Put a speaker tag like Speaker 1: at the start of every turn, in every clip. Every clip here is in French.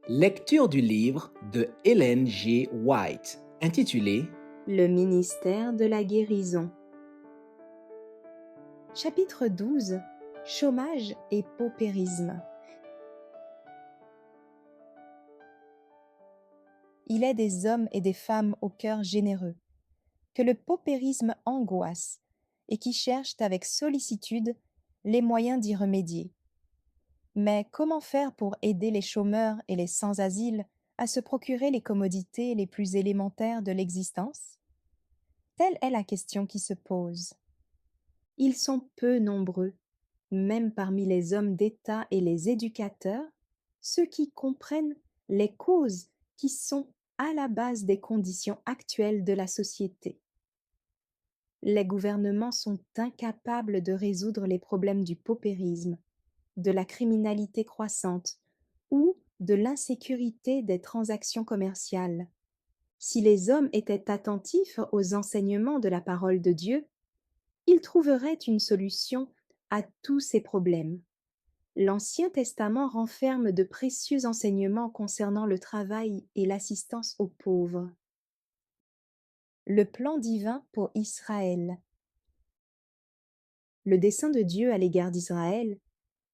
Speaker 1: Lecture du livre de Ellen G. White, intitulé
Speaker 2: Le ministère de la guérison. Chapitre 12. Chômage et paupérisme. Il est des hommes et des femmes au cœur généreux, que le paupérisme angoisse et qui cherchent avec sollicitude les moyens d'y remédier. Mais comment faire pour aider les chômeurs et les sans-asile à se procurer les commodités les plus élémentaires de l'existence? Telle est la question qui se pose. Ils sont peu nombreux, même parmi les hommes d'État et les éducateurs, ceux qui comprennent les causes qui sont à la base des conditions actuelles de la société. Les gouvernements sont incapables de résoudre les problèmes du paupérisme, de la criminalité croissante ou de l'insécurité des transactions commerciales. Si les hommes étaient attentifs aux enseignements de la parole de Dieu, ils trouveraient une solution à tous ces problèmes. L'Ancien Testament renferme de précieux enseignements concernant le travail et l'assistance aux pauvres. Le plan divin pour Israël. Le dessein de Dieu à l'égard d'Israël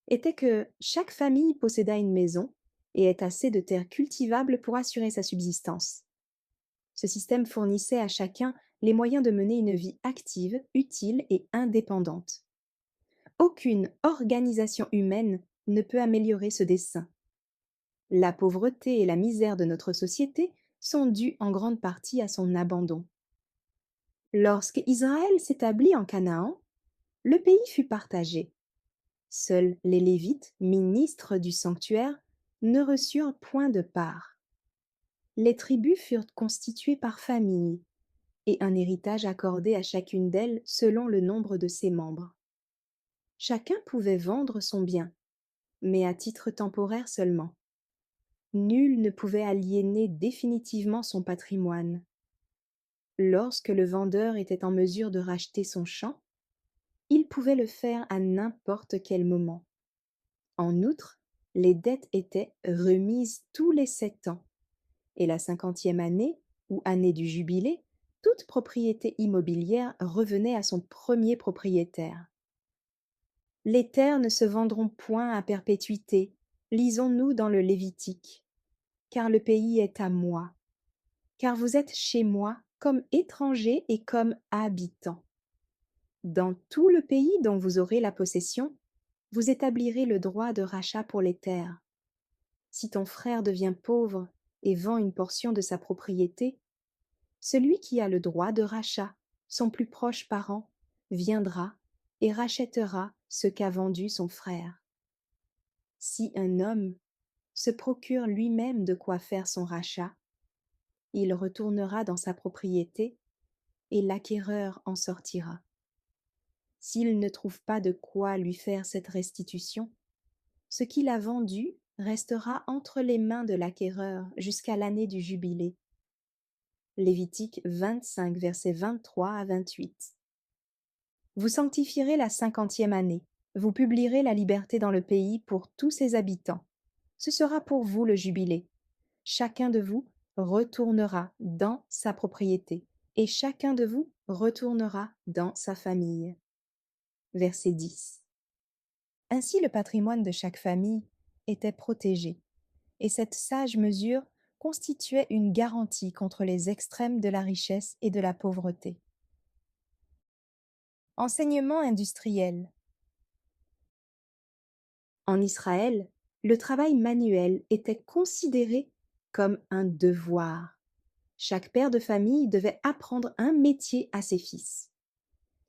Speaker 2: était que chaque famille possédât une maison et ait assez de terres cultivables pour assurer sa subsistance. Ce système fournissait à chacun les moyens de mener une vie active, utile et indépendante. Aucune organisation humaine ne peut améliorer ce dessein. La pauvreté et la misère de notre société sont dues en grande partie à son abandon. Lorsque Israël s'établit en Canaan, le pays fut partagé. Seuls les Lévites, ministres du sanctuaire, ne reçurent point de part. Les tribus furent constituées par famille, et un héritage accordé à chacune d'elles selon le nombre de ses membres. Chacun pouvait vendre son bien, mais à titre temporaire seulement. Nul ne pouvait aliéner définitivement son patrimoine. Lorsque le vendeur était en mesure de racheter son champ, il pouvait le faire à n'importe quel moment. En outre, les dettes étaient remises tous les 7 ans, et la 50e année, ou année du jubilé, toute propriété immobilière revenait à son premier propriétaire. Les terres ne se vendront point à perpétuité, lisons-nous dans le Lévitique, car le pays est à moi, car vous êtes chez moi comme étrangers et comme habitants. Dans tout le pays dont vous aurez la possession, vous établirez le droit de rachat pour les terres. Si ton frère devient pauvre et vend une portion de sa propriété, celui qui a le droit de rachat, son plus proche parent, viendra et rachètera ce qu'a vendu son frère. Si un homme se procure lui-même de quoi faire son rachat, il retournera dans sa propriété et l'acquéreur en sortira. S'il ne trouve pas de quoi lui faire cette restitution, ce qu'il a vendu restera entre les mains de l'acquéreur jusqu'à l'année du jubilé. Lévitique 25, versets 23 à 28. Vous sanctifierez la 50e année, vous publierez la liberté dans le pays pour tous ses habitants. Ce sera pour vous le jubilé. Chacun de vous retournera dans sa propriété, et chacun de vous retournera dans sa famille. Verset 10. Ainsi le patrimoine de chaque famille était protégé, et cette sage mesure constituait une garantie contre les extrêmes de la richesse et de la pauvreté. Enseignement industriel. En Israël, le travail manuel était considéré comme un devoir. Chaque père de famille devait apprendre un métier à ses fils.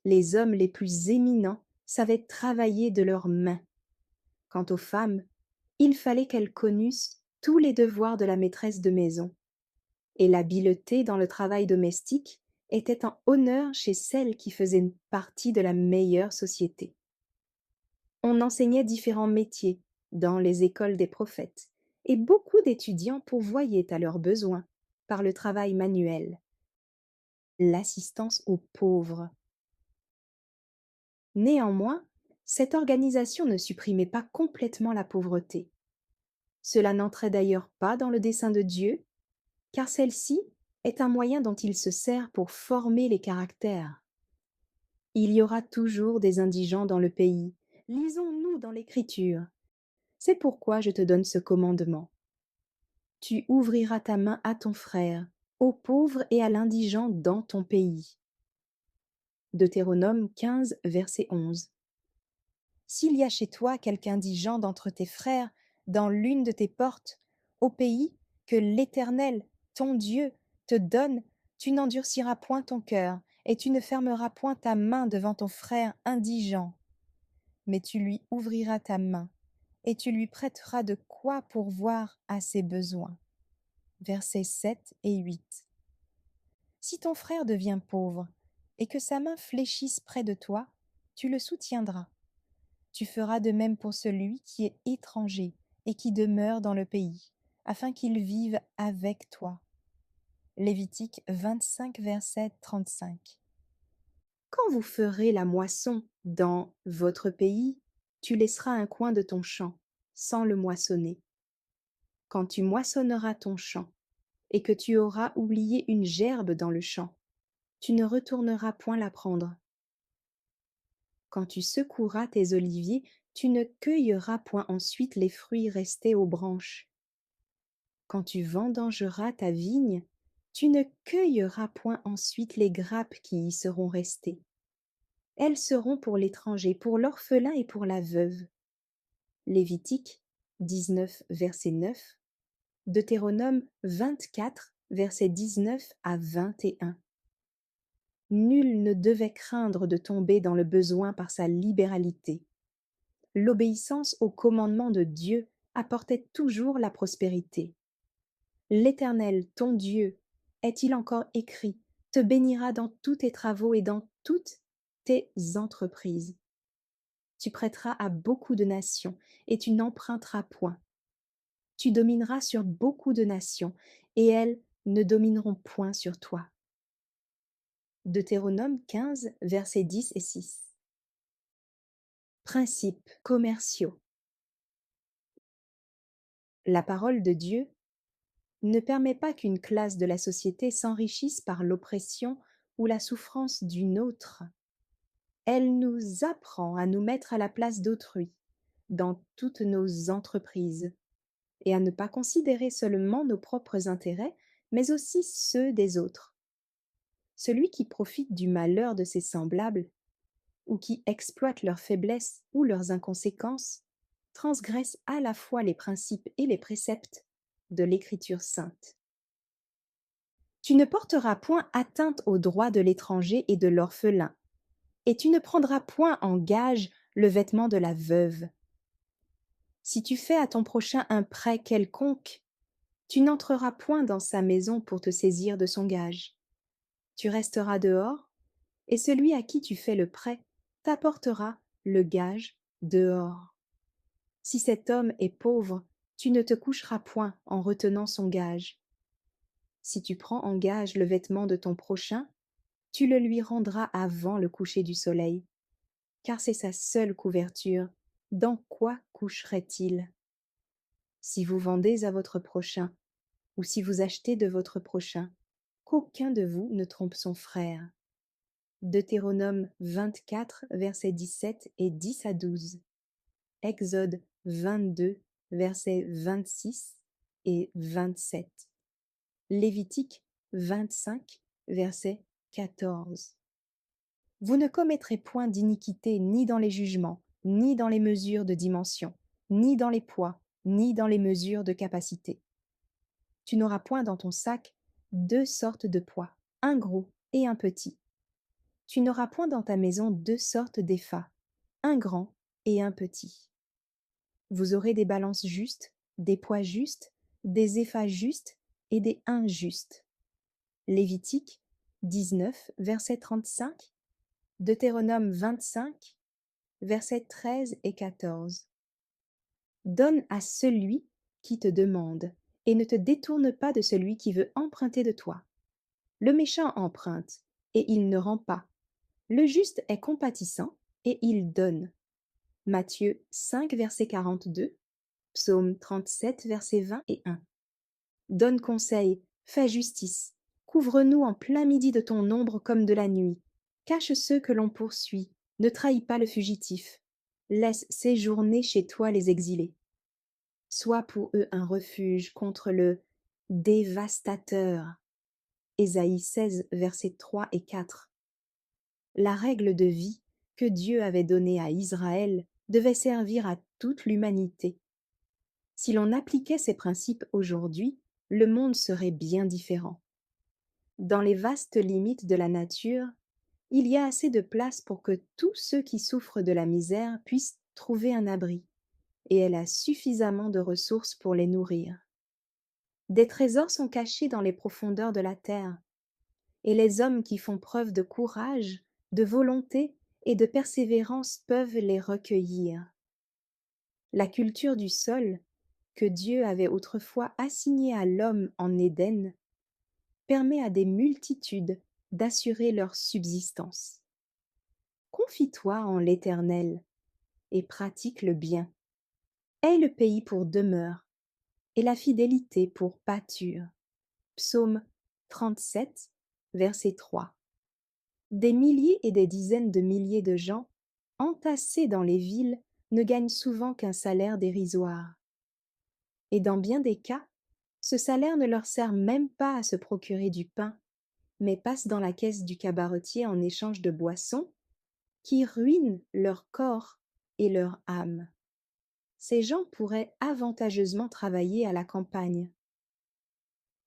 Speaker 2: Les hommes les plus éminents savaient travailler de leurs mains. Quant aux femmes, il fallait qu'elles connussent tous les devoirs de la maîtresse de maison, et l'habileté dans le travail domestique était en honneur chez celles qui faisaient partie de la meilleure société. On enseignait différents métiers dans les écoles des prophètes, et beaucoup d'étudiants pourvoyaient à leurs besoins par le travail manuel. L'assistance aux pauvres. Néanmoins, cette organisation ne supprimait pas complètement la pauvreté. Cela n'entrait d'ailleurs pas dans le dessein de Dieu, car celle-ci est un moyen dont il se sert pour former les caractères. Il y aura toujours des indigents dans le pays. Lisons-nous dans l'Écriture. C'est pourquoi je te donne ce commandement. Tu ouvriras ta main à ton frère, au pauvre et à l'indigent dans ton pays. Deutéronome 15, verset 11. S'il y a chez toi quelque indigent d'entre tes frères, dans l'une de tes portes, au pays que l'Éternel, ton Dieu, te donne, tu n'endurciras point ton cœur, et tu ne fermeras point ta main devant ton frère indigent, mais tu lui ouvriras ta main, et tu lui prêteras de quoi pourvoir à ses besoins. Versets 7 et 8. Si ton frère devient pauvre, et que sa main fléchisse près de toi, tu le soutiendras. Tu feras de même pour celui qui est étranger et qui demeure dans le pays, afin qu'il vive avec toi. Lévitique 25, verset 35. Quand vous ferez la moisson dans votre pays, tu laisseras un coin de ton champ, sans le moissonner. Quand tu moissonneras ton champ, et que tu auras oublié une gerbe dans le champ, tu ne retourneras point la prendre. Quand tu secoueras tes oliviers, tu ne cueilleras point ensuite les fruits restés aux branches. Quand tu vendangeras ta vigne, tu ne cueilleras point ensuite les grappes qui y seront restées. Elles seront pour l'étranger, pour l'orphelin et pour la veuve. Lévitique 19, verset 9, Deutéronome 24, verset 19 à 21. Nul ne devait craindre de tomber dans le besoin par sa libéralité. L'obéissance au commandement de Dieu apportait toujours la prospérité. L'Éternel, ton Dieu, est-il encore écrit, te bénira dans tous tes travaux et dans toutes tes entreprises. Tu prêteras à beaucoup de nations et tu n'emprunteras point. Tu domineras sur beaucoup de nations et elles ne domineront point sur toi. Deutéronome 15, versets 10 et 6. Principes commerciaux. La parole de Dieu ne permet pas qu'une classe de la société s'enrichisse par l'oppression ou la souffrance d'une autre. Elle nous apprend à nous mettre à la place d'autrui dans toutes nos entreprises et à ne pas considérer seulement nos propres intérêts, mais aussi ceux des autres. Celui qui profite du malheur de ses semblables ou qui exploite leurs faiblesses ou leurs inconséquences transgresse à la fois les principes et les préceptes de l'Écriture sainte. Tu ne porteras point atteinte aux droits de l'étranger et de l'orphelin, et tu ne prendras point en gage le vêtement de la veuve. Si tu fais à ton prochain un prêt quelconque, tu n'entreras point dans sa maison pour te saisir de son gage. Tu resteras dehors, et celui à qui tu fais le prêt t'apportera le gage dehors. Si cet homme est pauvre, tu ne te coucheras point en retenant son gage. Si tu prends en gage le vêtement de ton prochain, tu le lui rendras avant le coucher du soleil, car c'est sa seule couverture. Dans quoi coucherait-il? Si vous vendez à votre prochain, ou si vous achetez de votre prochain, qu'aucun de vous ne trompe son frère. Deutéronome 24, versets 17 et 10 à 12. Exode 22, versets 26 et 27. Lévitique 25, verset 14. Vous ne commettrez point d'iniquité ni dans les jugements, ni dans les mesures de dimension, ni dans les poids, ni dans les mesures de capacité. Tu n'auras point dans ton sac 2 sortes de poids, un gros et un petit. Tu n'auras point dans ta maison 2 sortes d'éphas, un grand et un petit. Vous aurez des balances justes, des poids justes, des éphas justes et des injustes. Lévitique 19, verset 35, Deutéronome 25, versets 13 et 14. Donne à celui qui te demande, et ne te détourne pas de celui qui veut emprunter de toi. Le méchant emprunte, et il ne rend pas. Le juste est compatissant, et il donne. Matthieu 5, verset 42, Psaume 37, versets 20 et 1. Donne conseil, fais justice, couvre-nous en plein midi de ton ombre comme de la nuit. Cache ceux que l'on poursuit, ne trahis pas le fugitif. Laisse séjourner chez toi les exilés. Sois pour eux un refuge contre le dévastateur. Ésaïe 16, versets 3 et 4. La règle de vie que Dieu avait donnée à Israël devait servir à toute l'humanité. Si l'on appliquait ces principes aujourd'hui, le monde serait bien différent. Dans les vastes limites de la nature, il y a assez de place pour que tous ceux qui souffrent de la misère puissent trouver un abri, et elle a suffisamment de ressources pour les nourrir. Des trésors sont cachés dans les profondeurs de la terre, et les hommes qui font preuve de courage, de volonté et de persévérance peuvent les recueillir. La culture du sol, que Dieu avait autrefois assignée à l'homme en Éden, permet à des multitudes d'assurer leur subsistance. Confie-toi en l'Éternel et pratique le bien. Aie le pays pour demeure et la fidélité pour pâture. Psaume 37, verset 3. Des milliers et des dizaines de milliers de gens, entassés dans les villes, ne gagnent souvent qu'un salaire dérisoire. Et dans bien des cas, ce salaire ne leur sert même pas à se procurer du pain, mais passe dans la caisse du cabaretier en échange de boissons qui ruinent leur corps et leur âme. Ces gens pourraient avantageusement travailler à la campagne.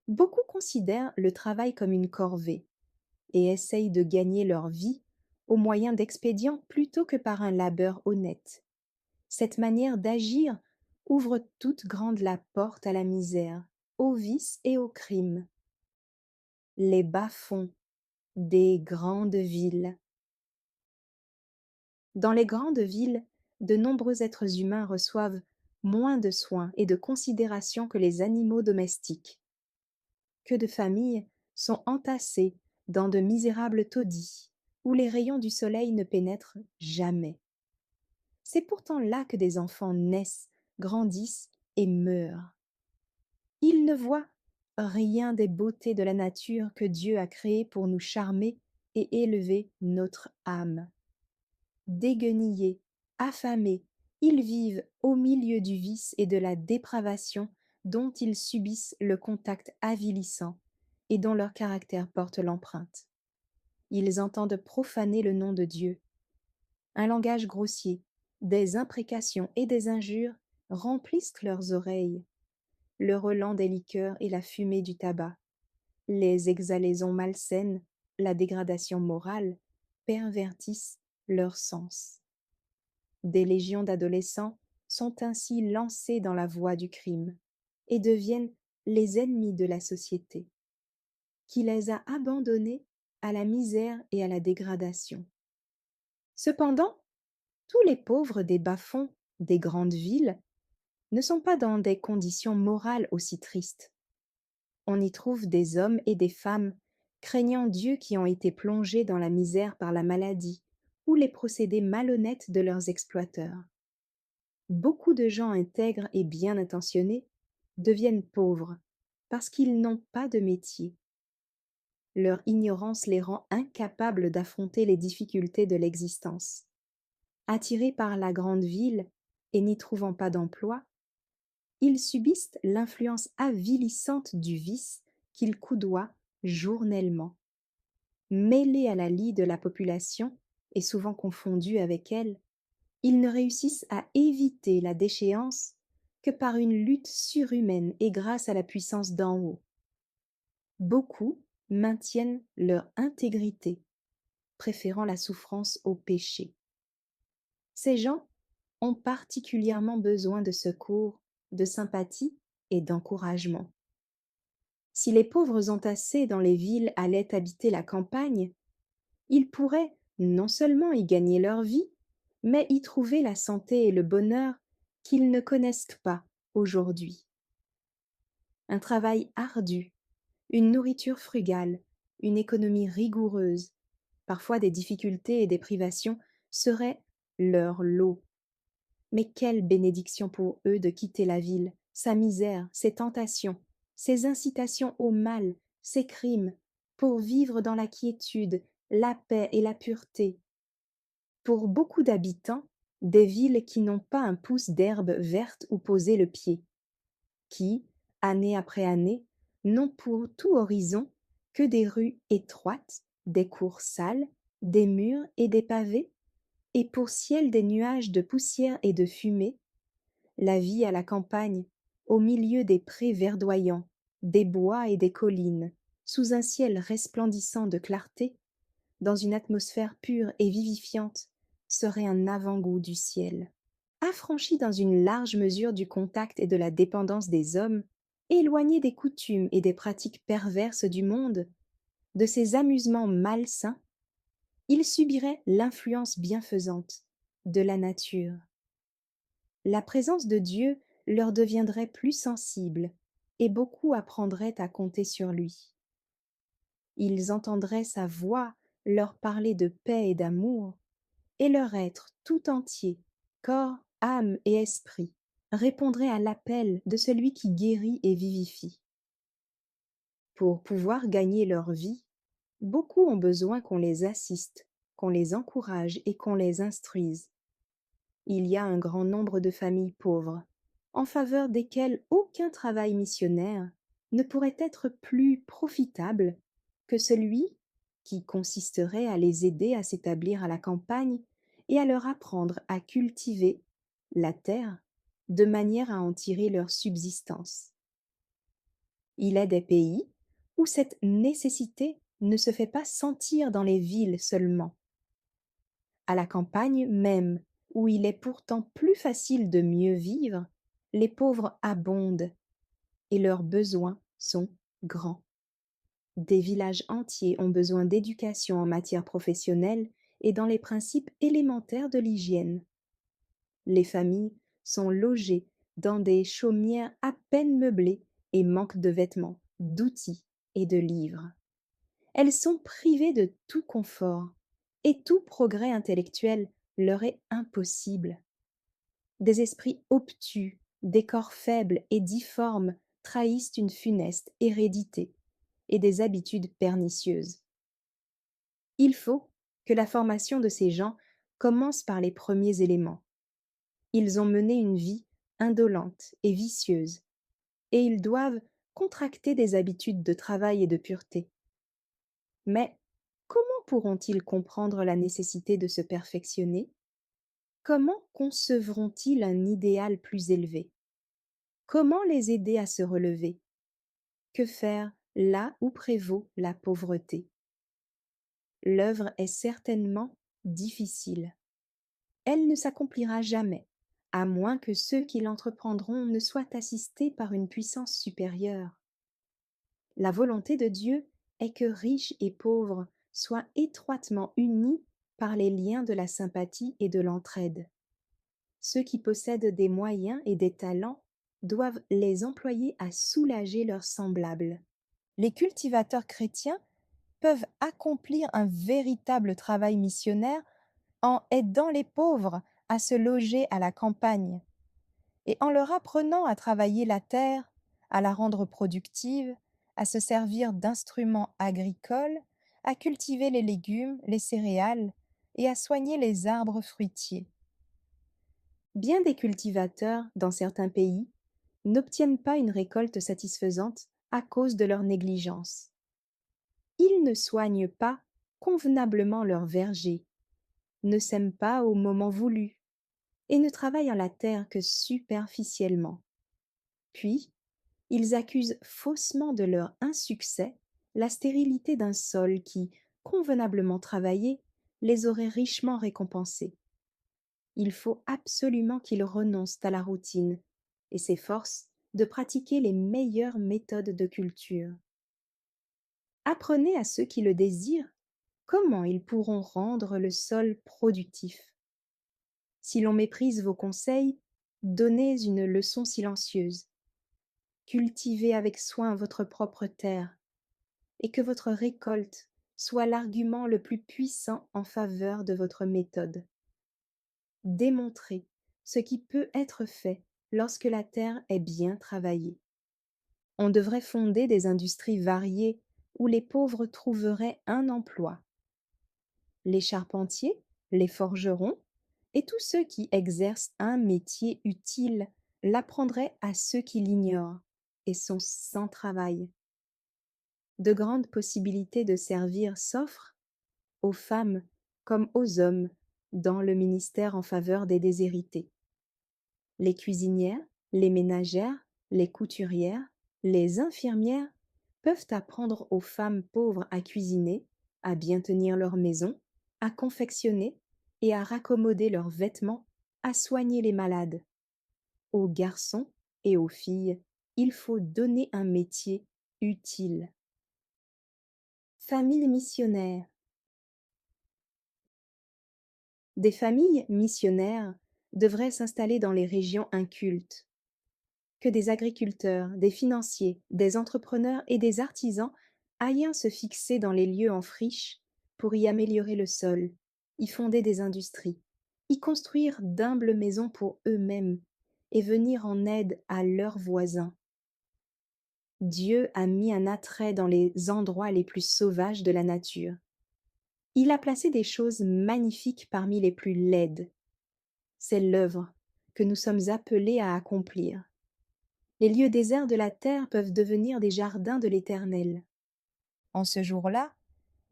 Speaker 2: Beaucoup considèrent le travail comme une corvée et essayent de gagner leur vie au moyen d'expédients plutôt que par un labeur honnête. Cette manière d'agir ouvre toute grande la porte à la misère, au vice et au crime. Les bas-fonds des grandes villes. Dans les grandes villes, de nombreux êtres humains reçoivent moins de soins et de considération que les animaux domestiques. Que de familles sont entassées dans de misérables taudis, où les rayons du soleil ne pénètrent jamais. C'est pourtant là que des enfants naissent, grandissent et meurent. Ils ne voient rien des beautés de la nature que Dieu a créées pour nous charmer et élever notre âme. Déguenillés, affamés, ils vivent au milieu du vice et de la dépravation dont ils subissent le contact avilissant et dont leur caractère porte l'empreinte. Ils entendent profaner le nom de Dieu. Un langage grossier, des imprécations et des injures remplissent leurs oreilles. Le relent des liqueurs et la fumée du tabac, les exhalaisons malsaines, la dégradation morale pervertissent leurs sens. Des légions d'adolescents sont ainsi lancés dans la voie du crime et deviennent les ennemis de la société, qui les a abandonnés à la misère et à la dégradation. Cependant, tous les pauvres des bas-fonds des grandes villes ne sont pas dans des conditions morales aussi tristes. On y trouve des hommes et des femmes craignant Dieu qui ont été plongés dans la misère par la maladie ou les procédés malhonnêtes de leurs exploiteurs. Beaucoup de gens intègres et bien intentionnés deviennent pauvres parce qu'ils n'ont pas de métier. Leur ignorance les rend incapables d'affronter les difficultés de l'existence. Attirés par la grande ville et n'y trouvant pas d'emploi, ils subissent l'influence avilissante du vice qu'ils coudoient journellement. Mêlés à la lie de la population et souvent confondus avec elle, ils ne réussissent à éviter la déchéance que par une lutte surhumaine et grâce à la puissance d'en haut. Beaucoup maintiennent leur intégrité, préférant la souffrance au péché. Ces gens ont particulièrement besoin de secours, de sympathie et d'encouragement. Si les pauvres entassés dans les villes allaient habiter la campagne, ils pourraient non seulement y gagner leur vie, mais y trouver la santé et le bonheur qu'ils ne connaissent pas aujourd'hui. Un travail ardu, une nourriture frugale, une économie rigoureuse, parfois des difficultés et des privations seraient leur lot. Mais quelle bénédiction pour eux de quitter la ville, sa misère, ses tentations, ses incitations au mal, ses crimes, pour vivre dans la quiétude, la paix et la pureté. Pour beaucoup d'habitants, des villes qui n'ont pas un pouce d'herbe verte où poser le pied, qui, année après année, n'ont pour tout horizon que des rues étroites, des cours sales, des murs et des pavés, et pour ciel des nuages de poussière et de fumée, la vie à la campagne, au milieu des prés verdoyants, des bois et des collines, sous un ciel resplendissant de clarté, dans une atmosphère pure et vivifiante, serait un avant-goût du ciel. Affranchi dans une large mesure du contact et de la dépendance des hommes, éloigné des coutumes et des pratiques perverses du monde, de ses amusements malsains, il subirait l'influence bienfaisante de la nature. La présence de Dieu leur deviendrait plus sensible et beaucoup apprendraient à compter sur lui. Ils entendraient sa voix leur parler de paix et d'amour, et leur être tout entier, corps, âme et esprit, répondrait à l'appel de celui qui guérit et vivifie. Pour pouvoir gagner leur vie, beaucoup ont besoin qu'on les assiste, qu'on les encourage et qu'on les instruise. Il y a un grand nombre de familles pauvres, en faveur desquelles aucun travail missionnaire ne pourrait être plus profitable que celui qui consisterait à les aider à s'établir à la campagne et à leur apprendre à cultiver la terre de manière à en tirer leur subsistance. Il est des pays où cette nécessité ne se fait pas sentir dans les villes seulement. À la campagne même, où il est pourtant plus facile de mieux vivre, les pauvres abondent et leurs besoins sont grands. Des villages entiers ont besoin d'éducation en matière professionnelle et dans les principes élémentaires de l'hygiène. Les familles sont logées dans des chaumières à peine meublées et manquent de vêtements, d'outils et de livres. Elles sont privées de tout confort et tout progrès intellectuel leur est impossible. Des esprits obtus, des corps faibles et difformes trahissent une funeste hérédité et des habitudes pernicieuses. Il faut que la formation de ces gens commence par les premiers éléments. Ils ont mené une vie indolente et vicieuse, et ils doivent contracter des habitudes de travail et de pureté. Mais comment pourront-ils comprendre la nécessité de se perfectionner? Comment concevront-ils un idéal plus élevé? Comment les aider à se relever? Que faire là où prévaut la pauvreté? L'œuvre est certainement difficile. Elle ne s'accomplira jamais, à moins que ceux qui l'entreprendront ne soient assistés par une puissance supérieure. La volonté de Dieu est que riches et pauvres soient étroitement unis par les liens de la sympathie et de l'entraide. Ceux qui possèdent des moyens et des talents doivent les employer à soulager leurs semblables. Les cultivateurs chrétiens peuvent accomplir un véritable travail missionnaire en aidant les pauvres à se loger à la campagne et en leur apprenant à travailler la terre, à la rendre productive, à se servir d'instruments agricoles, à cultiver les légumes, les céréales et à soigner les arbres fruitiers. Bien des cultivateurs, dans certains pays, n'obtiennent pas une récolte satisfaisante à cause de leur négligence. Ils ne soignent pas convenablement leurs vergers, ne sèment pas au moment voulu, et ne travaillent en la terre que superficiellement. Puis, ils accusent faussement de leur insuccès la stérilité d'un sol qui, convenablement travaillé, les aurait richement récompensés. Il faut absolument qu'ils renoncent à la routine et s'efforcent de pratiquer les meilleures méthodes de culture. Apprenez à ceux qui le désirent comment ils pourront rendre le sol productif. Si l'on méprise vos conseils, donnez une leçon silencieuse. Cultivez avec soin votre propre terre, et que votre récolte soit l'argument le plus puissant en faveur de votre méthode. Démontrez ce qui peut être fait lorsque la terre est bien travaillée. On devrait fonder des industries variées où les pauvres trouveraient un emploi. Les charpentiers, les forgerons et tous ceux qui exercent un métier utile l'apprendraient à ceux qui l'ignorent et sont sans travail. De grandes possibilités de servir s'offrent aux femmes comme aux hommes dans le ministère en faveur des déshérités. Les cuisinières, les ménagères, les couturières, les infirmières peuvent apprendre aux femmes pauvres à cuisiner, à bien tenir leur maison, à confectionner et à raccommoder leurs vêtements, à soigner les malades. Aux garçons et aux filles, il faut donner un métier utile. Famille missionnaire. Des familles missionnaires devraient s'installer dans les régions incultes. Que des agriculteurs, des financiers, des entrepreneurs et des artisans aillent se fixer dans les lieux en friche pour y améliorer le sol, y fonder des industries, y construire d'humbles maisons pour eux-mêmes et venir en aide à leurs voisins. Dieu a mis un attrait dans les endroits les plus sauvages de la nature. Il a placé des choses magnifiques parmi les plus laides. C'est l'œuvre que nous sommes appelés à accomplir. Les lieux déserts de la terre peuvent devenir des jardins de l'Éternel. En ce jour-là,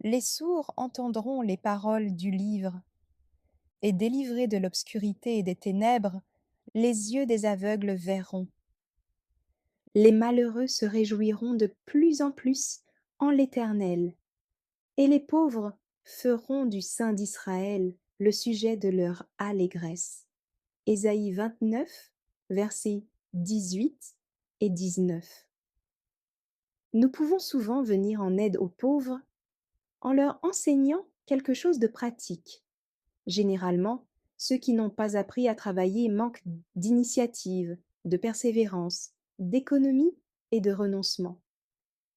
Speaker 2: les sourds entendront les paroles du livre, et délivrés de l'obscurité et des ténèbres, les yeux des aveugles verront. Les malheureux se réjouiront de plus en plus en l'Éternel, et les pauvres feront du Saint d'Israël le sujet de leur allégresse. Ésaïe 29, versets 18 et 19. Nous pouvons souvent venir en aide aux pauvres en leur enseignant quelque chose de pratique. Généralement, ceux qui n'ont pas appris à travailler manquent d'initiative, de persévérance, d'économie et de renoncement.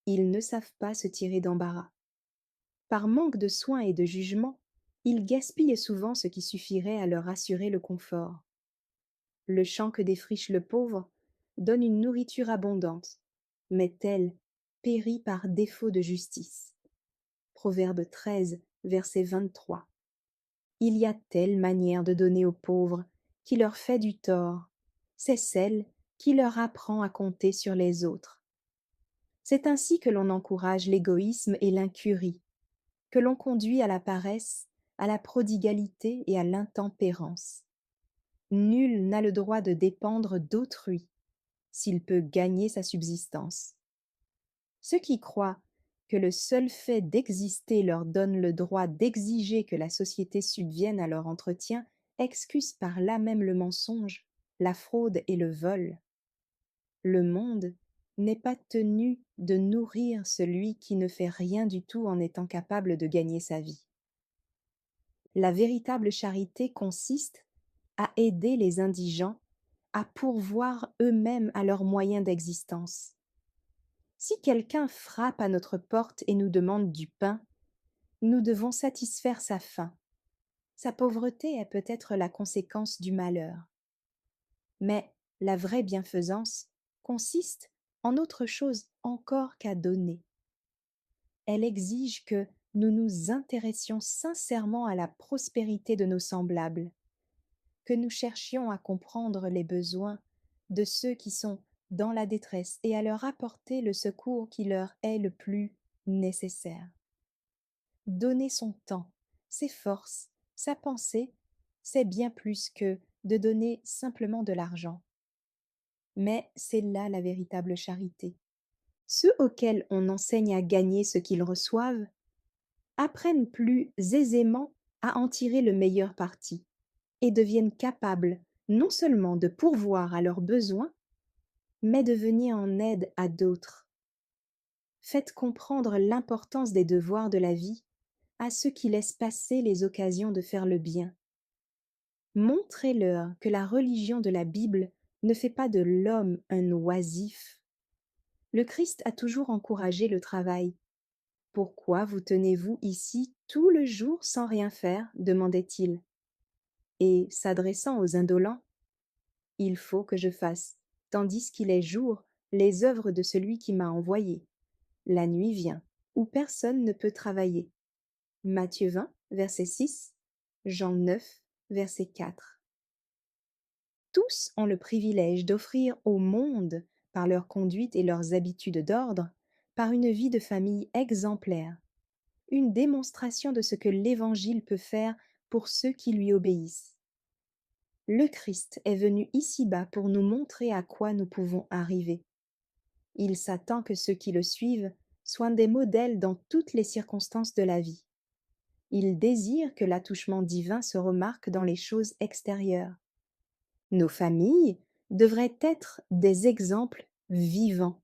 Speaker 2: Ils ne savent pas se tirer d'embarras. Par manque de soins et de jugement, ils gaspillent souvent ce qui suffirait à leur assurer le confort. Le champ que défriche le pauvre donne une nourriture abondante, mais elle périt par défaut de justice. Proverbe 13, verset 23. Il y a telle manière de donner aux pauvres qui leur fait du tort, c'est celle qui leur apprend à compter sur les autres. C'est ainsi que l'on encourage l'égoïsme et l'incurie, que l'on conduit à la paresse, à la prodigalité et à l'intempérance. Nul n'a le droit de dépendre d'autrui s'il peut gagner sa subsistance. Ceux qui croient que le seul fait d'exister leur donne le droit d'exiger que la société subvienne à leur entretien excusent par là même le mensonge, la fraude et le vol. Le monde n'est pas tenu de nourrir celui qui ne fait rien du tout en étant capable de gagner sa vie. La véritable charité consiste à aider les indigents à pourvoir eux-mêmes à leurs moyens d'existence. Si quelqu'un frappe à notre porte et nous demande du pain, nous devons satisfaire sa faim. Sa pauvreté est peut-être la conséquence du malheur. Mais la vraie bienfaisance consiste en autre chose encore qu'à donner. Elle exige que nous nous intéressions sincèrement à la prospérité de nos semblables, que nous cherchions à comprendre les besoins de ceux qui sont dans la détresse et à leur apporter le secours qui leur est le plus nécessaire. Donner son temps, ses forces, sa pensée, c'est bien plus que de donner simplement de l'argent. Mais c'est là la véritable charité. Ceux auxquels on enseigne à gagner ce qu'ils reçoivent apprennent plus aisément à en tirer le meilleur parti et deviennent capables non seulement de pourvoir à leurs besoins, mais de venir en aide à d'autres. Faites comprendre l'importance des devoirs de la vie à ceux qui laissent passer les occasions de faire le bien. Montrez-leur que la religion de la Bible ne fait pas de l'homme un oisif. Le Christ a toujours encouragé le travail. Pourquoi vous tenez-vous ici tout le jour sans rien faire demandait-il. Et, s'adressant aux indolents, il faut que je fasse, tandis qu'il est jour, les œuvres de celui qui m'a envoyé. La nuit vient, où personne ne peut travailler. Matthieu 20, verset 6, Jean 9, verset 4. Tous ont le privilège d'offrir au monde, par leur conduite et leurs habitudes d'ordre, par une vie de famille exemplaire, une démonstration de ce que l'Évangile peut faire pour ceux qui lui obéissent. Le Christ est venu ici-bas pour nous montrer à quoi nous pouvons arriver. Il s'attend que ceux qui le suivent soient des modèles dans toutes les circonstances de la vie. Il désire que l'attouchement divin se remarque dans les choses extérieures. Nos familles devraient être des exemples vivants.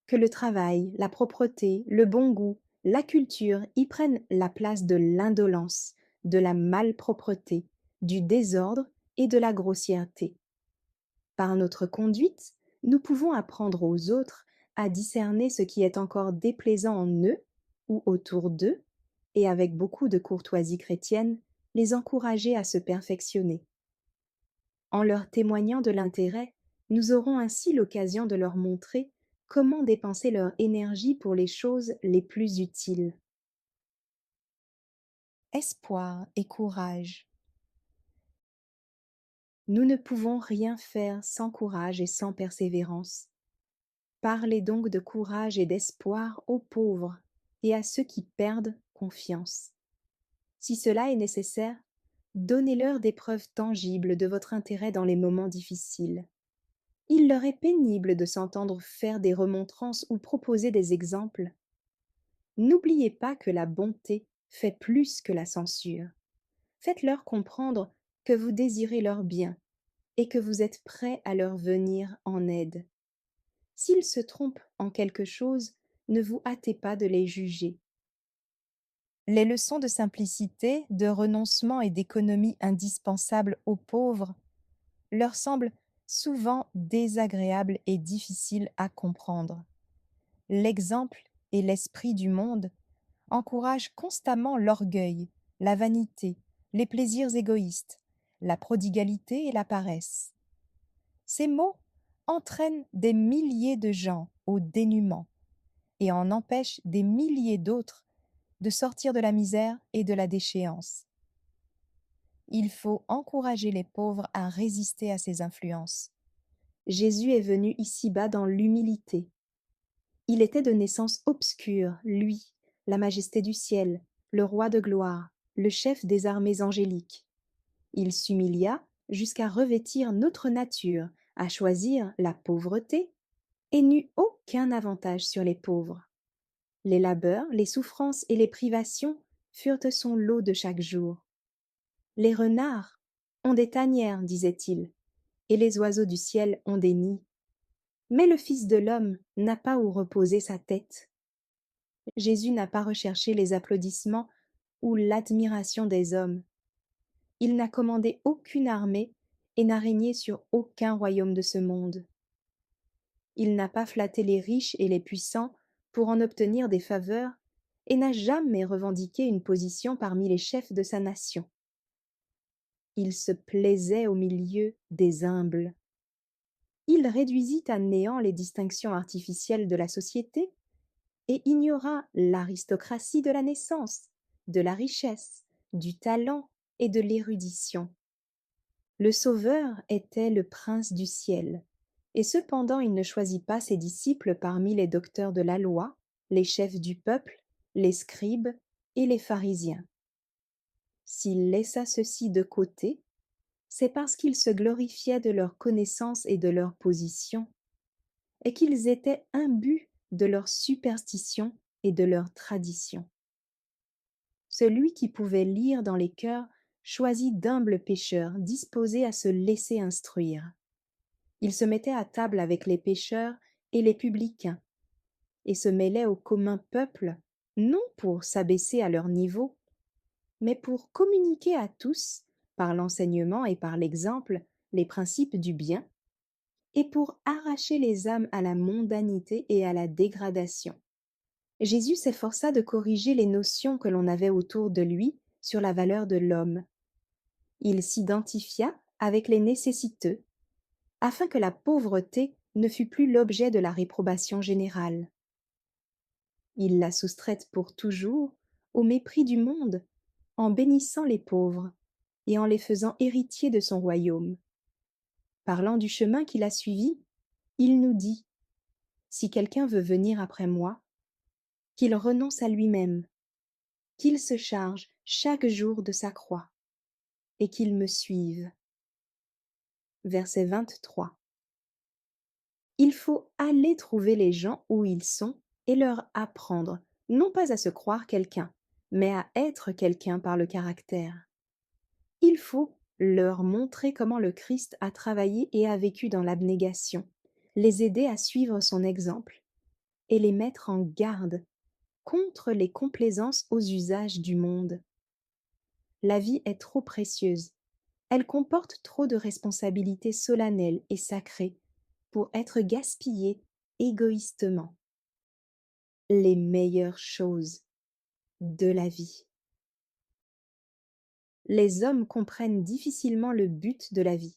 Speaker 2: Que le travail, la propreté, le bon goût, la culture y prennent la place de l'indolence, de la malpropreté, du désordre et de la grossièreté. Par notre conduite, nous pouvons apprendre aux autres à discerner ce qui est encore déplaisant en eux ou autour d'eux, et avec beaucoup de courtoisie chrétienne, les encourager à se perfectionner. En leur témoignant de l'intérêt, nous aurons ainsi l'occasion de leur montrer comment dépenser leur énergie pour les choses les plus utiles. Espoir et courage. Nous ne pouvons rien faire sans courage et sans persévérance. Parlez donc de courage et d'espoir aux pauvres et à ceux qui perdent confiance. Si cela est nécessaire, donnez-leur des preuves tangibles de votre intérêt dans les moments difficiles. Il leur est pénible de s'entendre faire des remontrances ou proposer des exemples. N'oubliez pas que la bonté fait plus que la censure. Faites-leur comprendre que vous désirez leur bien et que vous êtes prêt à leur venir en aide. S'ils se trompent en quelque chose, ne vous hâtez pas de les juger. Les leçons de simplicité, de renoncement et d'économie indispensables aux pauvres leur semblent souvent désagréables et difficiles à comprendre. L'exemple et l'esprit du monde encouragent constamment l'orgueil, la vanité, les plaisirs égoïstes, la prodigalité et la paresse. Ces maux entraînent des milliers de gens au dénuement et en empêchent des milliers d'autres de sortir de la misère et de la déchéance. Il faut encourager les pauvres à résister à ces influences. Jésus est venu ici-bas dans l'humilité. Il était de naissance obscure, lui, la majesté du ciel, le roi de gloire, le chef des armées angéliques. Il s'humilia jusqu'à revêtir notre nature, à choisir la pauvreté, et n'eut aucun avantage sur les pauvres. Les labeurs, les souffrances et les privations furent son lot de chaque jour. Les renards ont des tanières, disait-il, et les oiseaux du ciel ont des nids. Mais le Fils de l'homme n'a pas où reposer sa tête. Jésus n'a pas recherché les applaudissements ou l'admiration des hommes. Il n'a commandé aucune armée et n'a régné sur aucun royaume de ce monde. Il n'a pas flatté les riches et les puissants pour en obtenir des faveurs et n'a jamais revendiqué une position parmi les chefs de sa nation. Il se plaisait au milieu des humbles. Il réduisit à néant les distinctions artificielles de la société et ignora l'aristocratie de la naissance, de la richesse, du talent et de l'érudition. Le Sauveur était le prince du ciel, et cependant il ne choisit pas ses disciples parmi les docteurs de la loi, les chefs du peuple, les scribes et les pharisiens. S'il laissa ceux-ci de côté, c'est parce qu'ils se glorifiaient de leur connaissance et de leur position, et qu'ils étaient imbus de leur superstition et de leur tradition. Celui qui pouvait lire dans les cœurs choisit d'humbles pécheurs disposés à se laisser instruire. Il se mettait à table avec les pécheurs et les publicains, et se mêlait au commun peuple, non pour s'abaisser à leur niveau, mais pour communiquer à tous, par l'enseignement et par l'exemple, les principes du bien, et pour arracher les âmes à la mondanité et à la dégradation. Jésus s'efforça de corriger les notions que l'on avait autour de lui sur la valeur de l'homme. Il s'identifia avec les nécessiteux afin que la pauvreté ne fût plus l'objet de la réprobation générale. Il la soustraites pour toujours au mépris du monde, en bénissant les pauvres et en les faisant héritiers de son royaume. Parlant du chemin qu'il a suivi, il nous dit: Si quelqu'un veut venir après moi, qu'il renonce à lui-même, qu'il se charge chaque jour de sa croix, et qu'il me suive. Verset 23. Il faut aller trouver les gens où ils sont et leur apprendre, non pas à se croire quelqu'un, mais à être quelqu'un par le caractère. Il faut leur montrer comment le Christ a travaillé et a vécu dans l'abnégation, les aider à suivre son exemple et les mettre en garde contre les complaisances aux usages du monde. La vie est trop précieuse, elle comporte trop de responsabilités solennelles et sacrées pour être gaspillée égoïstement. Les meilleures choses de la vie. Les hommes comprennent difficilement le but de la vie.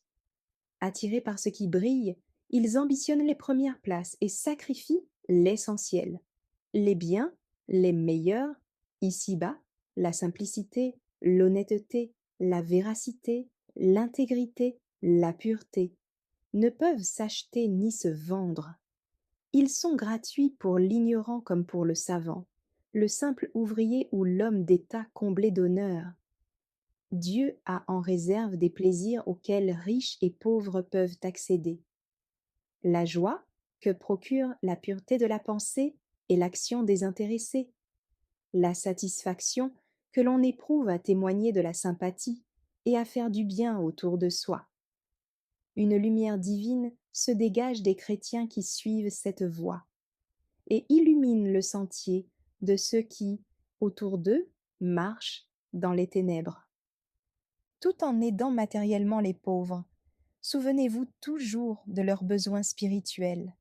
Speaker 2: Attirés par ce qui brille, ils ambitionnent les premières places et sacrifient l'essentiel. Les biens, les meilleurs, ici-bas, la simplicité, l'honnêteté, la véracité, l'intégrité, la pureté, ne peuvent s'acheter ni se vendre. Ils sont gratuits pour l'ignorant comme pour le savant, le simple ouvrier ou l'homme d'État comblé d'honneur. Dieu a en réserve des plaisirs auxquels riches et pauvres peuvent accéder. La joie que procure la pureté de la pensée et l'action désintéressée. La satisfaction que l'on éprouve à témoigner de la sympathie et à faire du bien autour de soi. Une lumière divine se dégage des chrétiens qui suivent cette voie et illumine le sentier de ceux qui, autour d'eux, marchent dans les ténèbres. Tout en aidant matériellement les pauvres, souvenez-vous toujours de leurs besoins spirituels.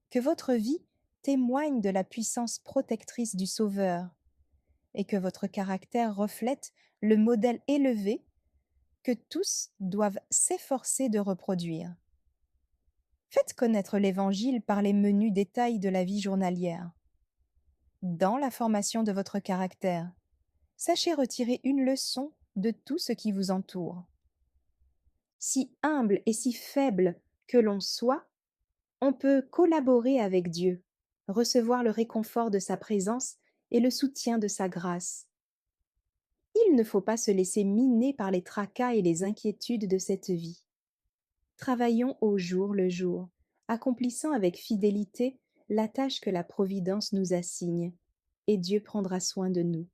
Speaker 2: Que votre vie témoigne de la puissance protectrice du Sauveur et que votre caractère reflète le modèle élevé que tous doivent s'efforcer de reproduire. Faites connaître l'Évangile par les menus détails de la vie journalière. Dans la formation de votre caractère, sachez retirer une leçon de tout ce qui vous entoure. Si humble et si faible que l'on soit, on peut collaborer avec Dieu, recevoir le réconfort de sa présence et le soutien de sa grâce. Il ne faut pas se laisser miner par les tracas et les inquiétudes de cette vie. Travaillons au jour le jour, accomplissant avec fidélité la tâche que la Providence nous assigne, et Dieu prendra soin de nous.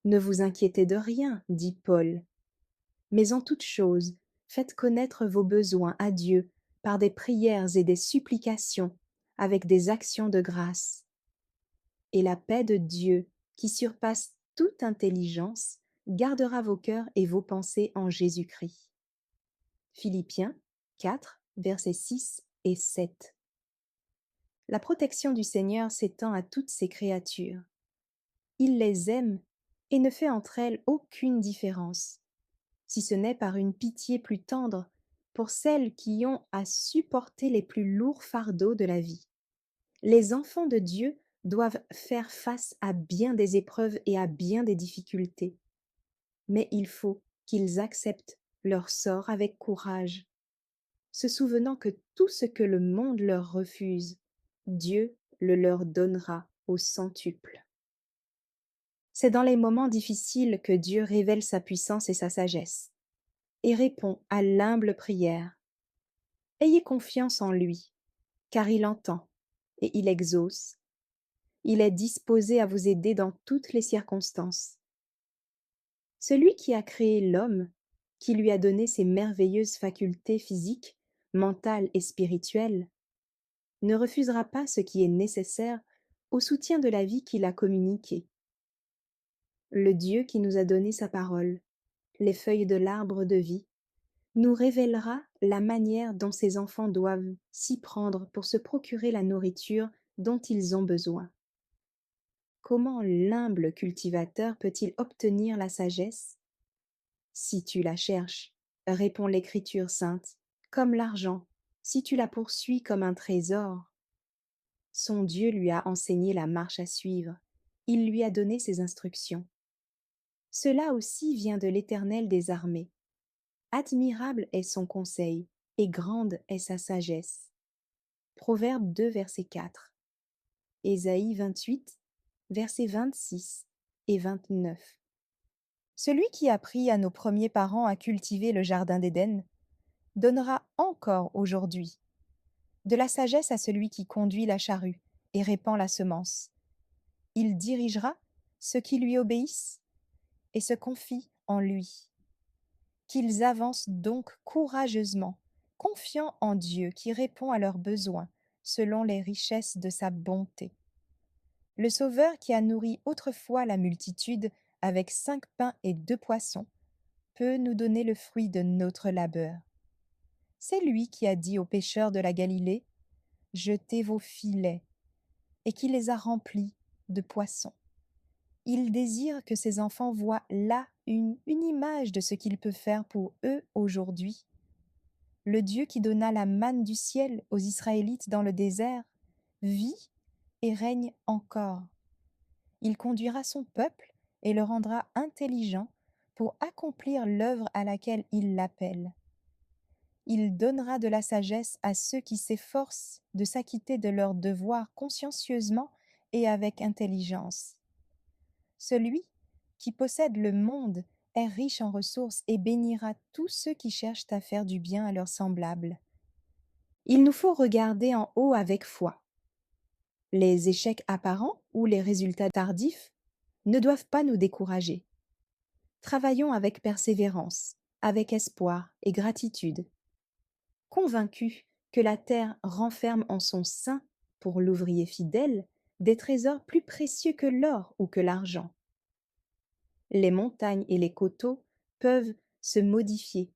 Speaker 2: Ne vous inquiétez de rien, dit Paul, mais en toute chose, faites connaître vos besoins à Dieu par des prières et des supplications, avec des actions de grâce. Et la paix de Dieu, qui surpasse toute intelligence, gardera vos cœurs et vos pensées en Jésus-Christ. Philippiens 4, versets 6 et 7. La protection du Seigneur s'étend à toutes ses créatures. Il les aime et ne fait entre elles aucune différence, si ce n'est par une pitié plus tendre pour celles qui ont à supporter les plus lourds fardeaux de la vie. Les enfants de Dieu doivent faire face à bien des épreuves et à bien des difficultés, mais il faut qu'ils acceptent leur sort avec courage, se souvenant que tout ce que le monde leur refuse, Dieu le leur donnera au centuple. C'est dans les moments difficiles que Dieu révèle sa puissance et sa sagesse, et répond à l'humble prière. Ayez confiance en lui, car il entend, et il exauce. Il est disposé à vous aider dans toutes les circonstances. Celui qui a créé l'homme, qui lui a donné ses merveilleuses facultés physiques, mentales et spirituelles, ne refusera pas ce qui est nécessaire au soutien de la vie qu'il a communiquée. Le Dieu qui nous a donné sa parole, les feuilles de l'arbre de vie, nous révélera la manière dont ses enfants doivent s'y prendre pour se procurer la nourriture dont ils ont besoin. Comment l'humble cultivateur peut-il obtenir la sagesse? Si tu la cherches, répond l'Écriture sainte, comme l'argent, si tu la poursuis comme un trésor. Son Dieu lui a enseigné la marche à suivre, il lui a donné ses instructions. Cela aussi vient de l'Éternel des armées. Admirable est son conseil, et grande est sa sagesse. Proverbe 2, verset 4. Ésaïe 28, versets 26 et 29. Celui qui a appris à nos premiers parents à cultiver le jardin d'Éden donnera encore aujourd'hui de la sagesse à celui qui conduit la charrue et répand la semence. Il dirigera ceux qui lui obéissent et se confient en lui. Qu'ils avancent donc courageusement, confiants en Dieu qui répond à leurs besoins selon les richesses de sa bonté. Le Sauveur qui a nourri autrefois la multitude avec 5 pains et 2 poissons peut nous donner le fruit de notre labeur. C'est lui qui a dit aux pêcheurs de la Galilée: « Jetez vos filets », et qui les a remplis de poissons. Il désire que ses enfants voient là une image de ce qu'il peut faire pour eux aujourd'hui. Le Dieu qui donna la manne du ciel aux Israélites dans le désert vit et règne encore. Il conduira son peuple et le rendra intelligent pour accomplir l'œuvre à laquelle il l'appelle. Il donnera de la sagesse à ceux qui s'efforcent de s'acquitter de leurs devoirs consciencieusement et avec intelligence. Celui qui possède le monde est riche en ressources et bénira tous ceux qui cherchent à faire du bien à leurs semblables. Il nous faut regarder en haut avec foi. Les échecs apparents ou les résultats tardifs ne doivent pas nous décourager. Travaillons avec persévérance, avec espoir et gratitude, convaincus que la terre renferme en son sein, pour l'ouvrier fidèle, des trésors plus précieux que l'or ou que l'argent. Les montagnes et les coteaux peuvent se modifier,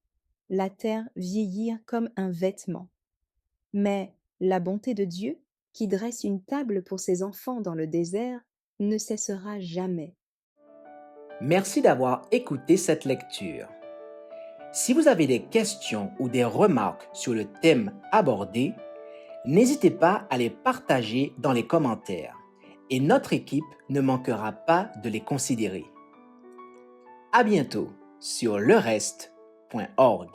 Speaker 2: la terre vieillir comme un vêtement. Mais la bonté de Dieu, qui dresse une table pour ses enfants dans le désert, ne cessera jamais.
Speaker 1: Merci d'avoir écouté cette lecture. Si vous avez des questions ou des remarques sur le thème abordé, n'hésitez pas à les partager dans les commentaires et notre équipe ne manquera pas de les considérer. À bientôt sur lereste.org.